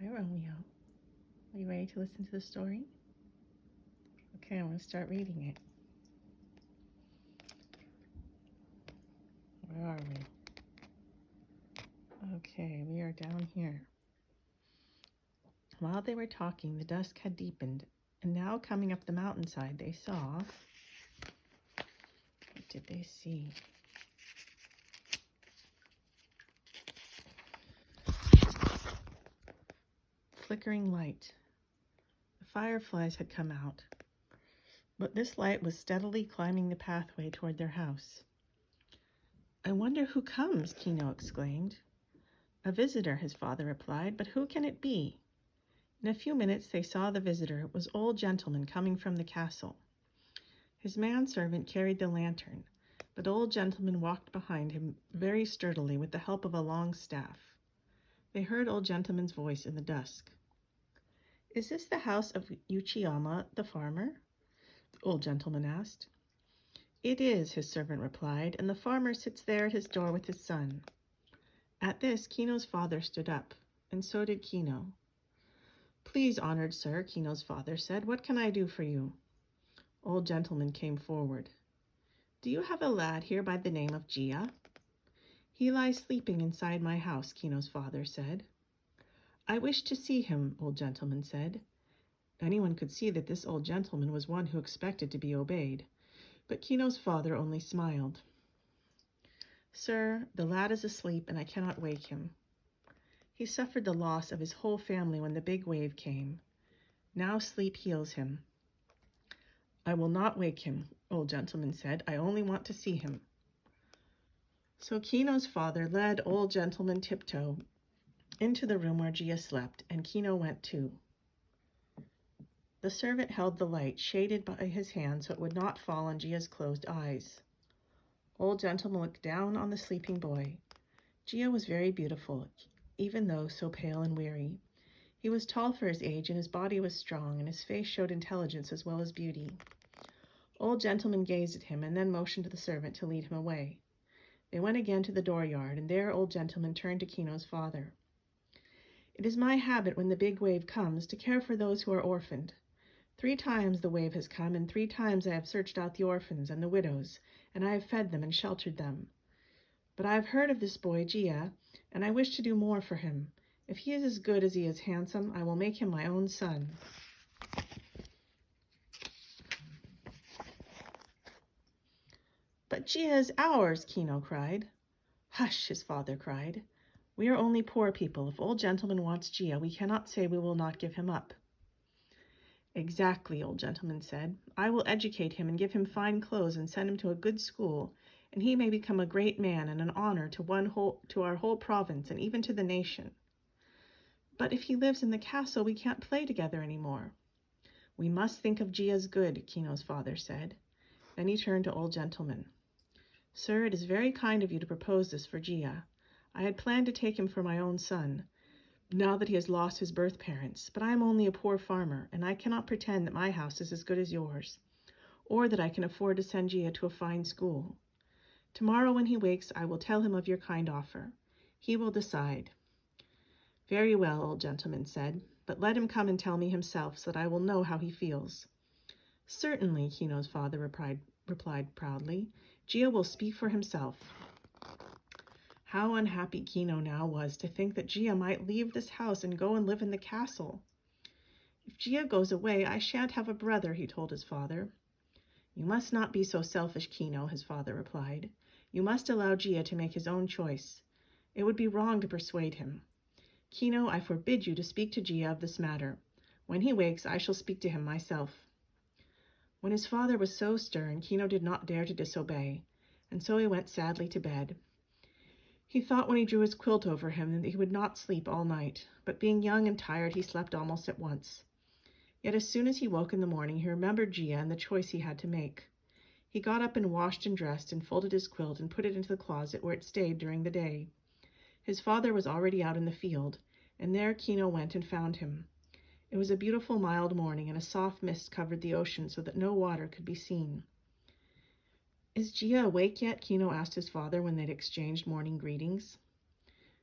Hi, Romeo. Are you ready to listen to the story? Okay, I'm going to start reading it. Where are we? Okay, we are down here. While they were talking, the dusk had deepened, and now coming up the mountainside, they saw... What did they see? Flickering light. The fireflies had come out, but this light was steadily climbing the pathway toward their house. I wonder who comes, Kino exclaimed. A visitor, his father replied, but who can it be? In a few minutes they saw the visitor. It was Old Gentleman coming from the castle. His manservant carried the lantern, but Old Gentleman walked behind him very sturdily with the help of a long staff. They heard Old Gentleman's voice in the dusk. Is this the house of Uchiyama, the farmer? The Old Gentleman asked. It is, his servant replied, and the farmer sits there at his door with his son. At this, Kino's father stood up, and so did Kino. Please, honored sir, Kino's father said, what can I do for you? Old Gentleman came forward. Do you have a lad here by the name of Gia? He lies sleeping inside my house, Kino's father said. I wish to see him, Old Gentleman said. Anyone could see that this old gentleman was one who expected to be obeyed, but Kino's father only smiled. Sir, the lad is asleep and I cannot wake him. He suffered the loss of his whole family when the big wave came. Now sleep heals him. I will not wake him, Old Gentleman said. I only want to see him. So Kino's father led Old Gentleman Tiptoe into the room where Gia slept, and Kino went too. The servant held the light shaded by his hand so it would not fall on Gia's closed eyes. Old Gentleman looked down on the sleeping boy. Gia was very beautiful, even though so pale and weary. He was tall for his age, and his body was strong, and his face showed intelligence as well as beauty. Old Gentleman gazed at him and then motioned to the servant to lead him away. They went again to the dooryard, and there Old Gentleman turned to Kino's father. It is my habit when the big wave comes to care for those who are orphaned. 3 times the wave has come, and 3 times I have searched out the orphans and the widows, and I have fed them and sheltered them. But I have heard of this boy, Gia, and I wish to do more for him. If he is as good as he is handsome, I will make him my own son. But Gia is ours, Kino cried. Hush, his father cried. We are only poor people. If Old Gentleman wants Gia, we cannot say we will not give him up. Exactly, Old Gentleman said. I will educate him and give him fine clothes and send him to a good school, and he may become a great man and an honor to our whole province and even to the nation. But if he lives in the castle, we can't play together anymore. We must think of Gia's good, Kino's father said. Then he turned to Old Gentleman. Sir, it is very kind of you to propose this for Gia. I had planned to take him for my own son, now that he has lost his birth parents, but I am only a poor farmer, and I cannot pretend that my house is as good as yours, or that I can afford to send Gia to a fine school. Tomorrow when he wakes, I will tell him of your kind offer. He will decide. Very well, Old Gentleman said, but let him come and tell me himself so that I will know how he feels. Certainly, Kino's father replied proudly. Gia will speak for himself. How unhappy Kino now was to think that Gia might leave this house and go and live in the castle. If Gia goes away, I shan't have a brother, he told his father. You must not be so selfish, Kino, his father replied. You must allow Gia to make his own choice. It would be wrong to persuade him. Kino, I forbid you to speak to Gia of this matter. When he wakes, I shall speak to him myself. When his father was so stern, Kino did not dare to disobey, and so he went sadly to bed. He thought when he drew his quilt over him that he would not sleep all night, but being young and tired, he slept almost at once. Yet as soon as he woke in the morning, he remembered Gia and the choice he had to make. He got up and washed and dressed and folded his quilt and put it into the closet where it stayed during the day. His father was already out in the field, and there Kino went and found him. It was a beautiful mild morning, and a soft mist covered the ocean so that no water could be seen. Is Gia awake yet? Kino asked his father when they'd exchanged morning greetings.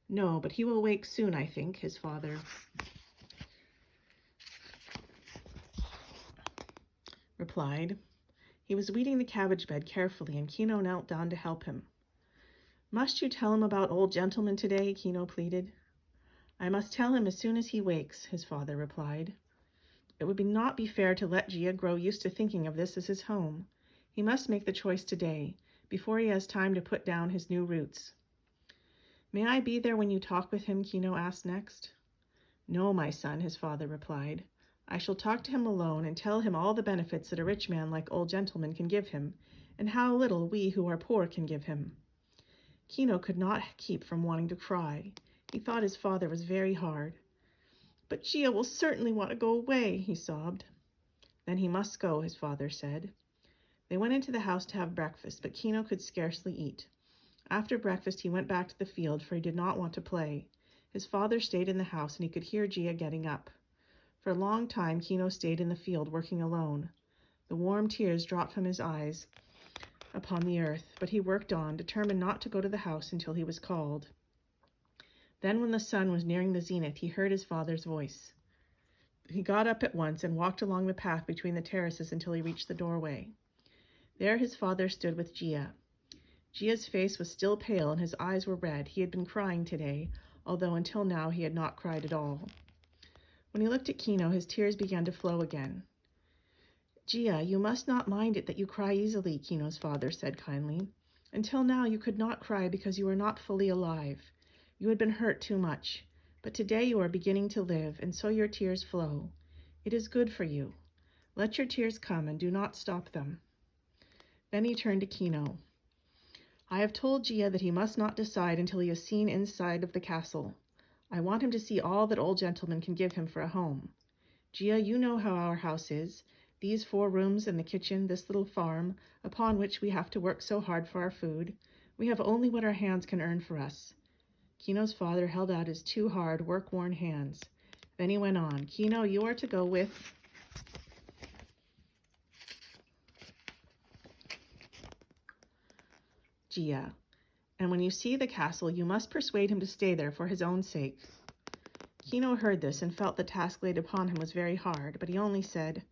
No, but he will wake soon, I think, his father replied. He was weeding the cabbage bed carefully, and Kino knelt down to help him. Must you tell him about old gentleman today? Kino pleaded. I must tell him as soon as he wakes, his father replied. It would not be fair to let Gia grow used to thinking of this as his home. He must make the choice today, before he has time to put down his new roots. May I be there when you talk with him? Kino asked next. No, my son, his father replied. I shall talk to him alone and tell him all the benefits that a rich man like old gentleman can give him, and how little we who are poor can give him. Kino could not keep from wanting to cry. He thought his father was very hard. But Gia will certainly want to go away, he sobbed. Then he must go, his father said. They went into the house to have breakfast, but Kino could scarcely eat. After breakfast, he went back to the field, for he did not want to play. His father stayed in the house, and he could hear Gia getting up. For a long time, Kino stayed in the field, working alone. The warm tears dropped from his eyes upon the earth, but he worked on, determined not to go to the house until he was called. Then, when the sun was nearing the zenith, he heard his father's voice. He got up at once and walked along the path between the terraces until he reached the doorway. There his father stood with Gia. Gia's face was still pale and his eyes were red. He had been crying today, although until now he had not cried at all. When he looked at Kino, his tears began to flow again. Gia, you must not mind it that you cry easily, Kino's father said kindly. Until now you could not cry because you were not fully alive. You had been hurt too much. But today you are beginning to live, and so your tears flow. It is good for you. Let your tears come and do not stop them. Then he turned to Kino. I have told Gia that he must not decide until he has seen inside of the castle. I want him to see all that old gentleman can give him for a home. Gia, you know how our house is. These 4 rooms and the kitchen, this little farm, upon which we have to work so hard for our food. We have only what our hands can earn for us. Kino's father held out his 2 hard, work-worn hands. Then he went on. Kino, you are to go with Gia. And when you see the castle, you must persuade him to stay there for his own sake. Kino heard this and felt the task laid upon him was very hard, but he only said,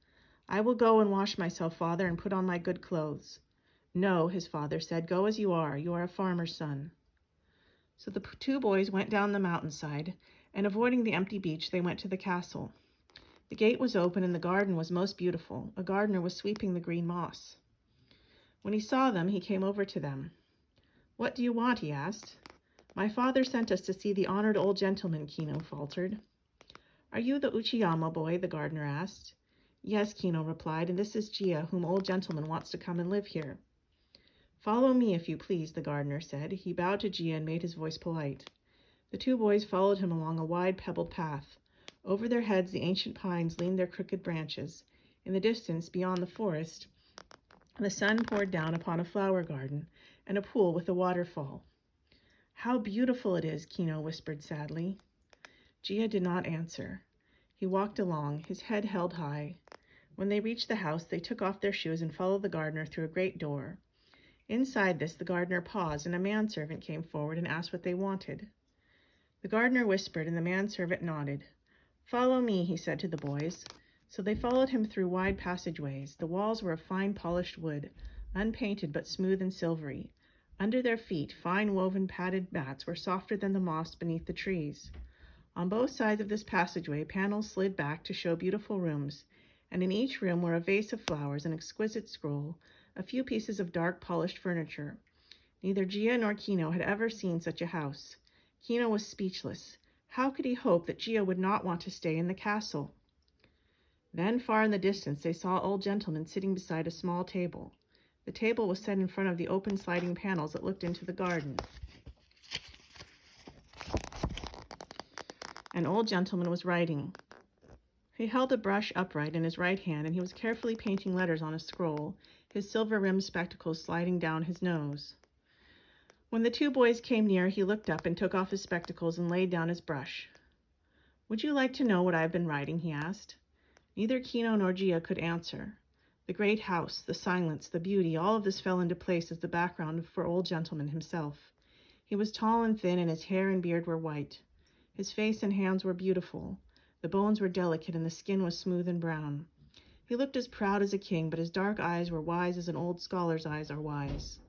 I will go and wash myself, father, and put on my good clothes. No, his father said, go as you are. You are a farmer's son. So the 2 boys went down the mountainside, and avoiding the empty beach, they went to the castle. The gate was open, and the garden was most beautiful. A gardener was sweeping the green moss. When he saw them, he came over to them. What do you want? He asked. My father sent us to see the honored old gentleman, Kino faltered. Are you the Uchiyama boy? The gardener asked. Yes, Kino replied, and this is Gia, whom old gentleman wants to come and live here. Follow me, if you please, the gardener said. He bowed to Gia and made his voice polite. The 2 boys followed him along a wide pebbled path. Over their heads the ancient pines leaned their crooked branches. In the distance, beyond the forest, the sun poured down upon a flower garden and a pool with a waterfall. How beautiful it is, Kino whispered sadly. Gia did not answer. He walked along, his head held high. When they reached the house, they took off their shoes and followed the gardener through a great door. Inside this, the gardener paused, and a manservant came forward and asked what they wanted. The gardener whispered, and the manservant nodded. Follow me, he said to the boys. So they followed him through wide passageways. The walls were of fine polished wood, unpainted but smooth and silvery. Under their feet, fine woven padded mats were softer than the moss beneath the trees. On both sides of this passageway, panels slid back to show beautiful rooms, and in each room were a vase of flowers, an exquisite scroll, a few pieces of dark polished furniture. Neither Gia nor Kino had ever seen such a house. Kino was speechless. How could he hope that Gia would not want to stay in the castle? Then, far in the distance, they saw old gentleman sitting beside a small table. The table was set in front of the open sliding panels that looked into the garden. An old gentleman was writing. He held a brush upright in his right hand, and he was carefully painting letters on a scroll, his silver-rimmed spectacles sliding down his nose. When the 2 boys came near, he looked up and took off his spectacles and laid down his brush. Would you like to know what I have been writing? He asked. Neither Kino nor Gia could answer. The great house, the silence, the beauty, all of this fell into place as the background for old gentleman himself. He was tall and thin, and his hair and beard were white. His face and hands were beautiful. The bones were delicate, and the skin was smooth and brown. He looked as proud as a king, but his dark eyes were wise as an old scholar's eyes are wise.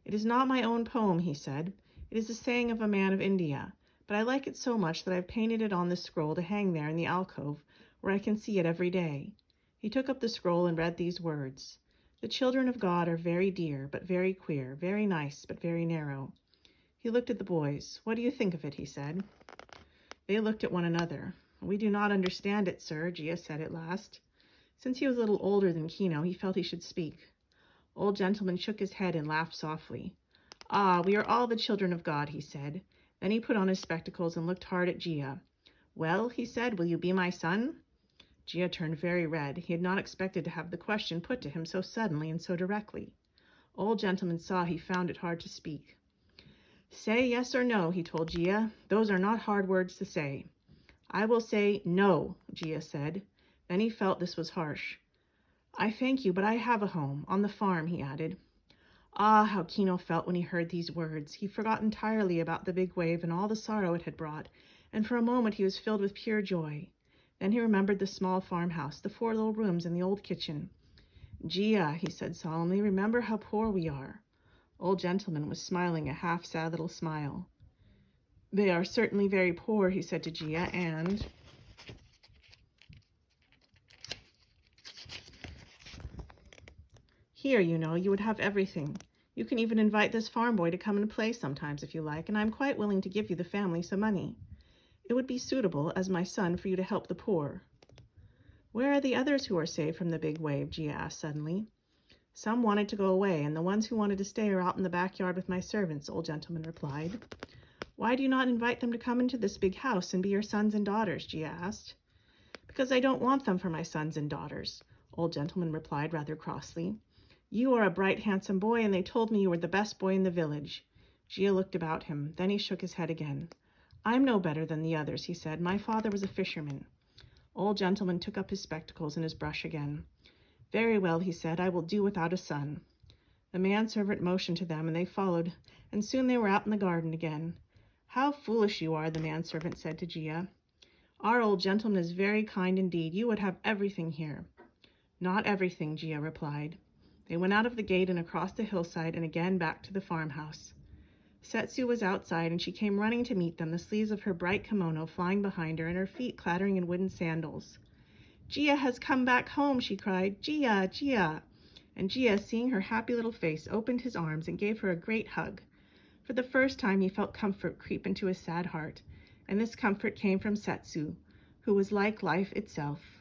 "It is not my own poem," he said. "It is the saying of a man of India, but I like it so much that I have painted it on this scroll to hang there in the alcove where I can see it every day." He took up the scroll and read these words: "The children of God are very dear, but very queer, very nice, but very narrow." He looked at the boys. "What do you think of it?" he said. They looked at one another. "We do not understand it, sir," Gia said at last. Since he was a little older than Kino, he felt he should speak. Old Gentleman shook his head and laughed softly. "Ah, we are all the children of God," he said. Then he put on his spectacles and looked hard at Gia. "Well," he said, "will you be my son?" Gia turned very red. He had not expected to have the question put to him so suddenly and so directly. Old Gentleman saw he found it hard to speak. "Say yes or no," he told Gia. "Those are not hard words to say." "I will say no," Gia said. Then he felt this was harsh. "I thank you, but I have a home, on the farm," he added. Ah, how Kino felt when he heard these words. He forgot entirely about the big wave and all the sorrow it had brought, and for a moment he was filled with pure joy. Then he remembered the small farmhouse, the 4 little rooms, and the old kitchen. "Gia," he said solemnly, "remember how poor we are." Old Gentleman was smiling a half-sad little smile. "They are certainly very poor," he said to Gia, "and here, you would have everything. You can even invite this farm boy to come and play sometimes if you like, and I'm quite willing to give you the family some money. It would be suitable, as my son, for you to help the poor." "Where are the others who are saved from the big wave?" Gia asked suddenly. "Some wanted to go away, and the ones who wanted to stay are out in the backyard with my servants," Old Gentleman replied. "Why do you not invite them to come into this big house and be your sons and daughters?" Gia asked. "Because I don't want them for my sons and daughters," Old Gentleman replied rather crossly. "You are a bright, handsome boy, and they told me you were the best boy in the village." Gia looked about him. Then he shook his head again. "I'm no better than the others," he said. "My father was a fisherman." Old Gentleman took up his spectacles and his brush again. "Very well," he said. "I will do without a son." The manservant motioned to them, and they followed, and soon they were out in the garden again. "How foolish you are," the manservant said to Gia. "Our old gentleman is very kind indeed. You would have everything here." "Not everything," Gia replied. They went out of the gate and across the hillside and again back to the farmhouse. Setsu was outside, and she came running to meet them, the sleeves of her bright kimono flying behind her and her feet clattering in wooden sandals. "Gia has come back home," she cried. "Gia, Gia!" And Gia, seeing her happy little face, opened his arms and gave her a great hug. For the first time he felt comfort creep into his sad heart, and this comfort came from Setsu, who was like life itself.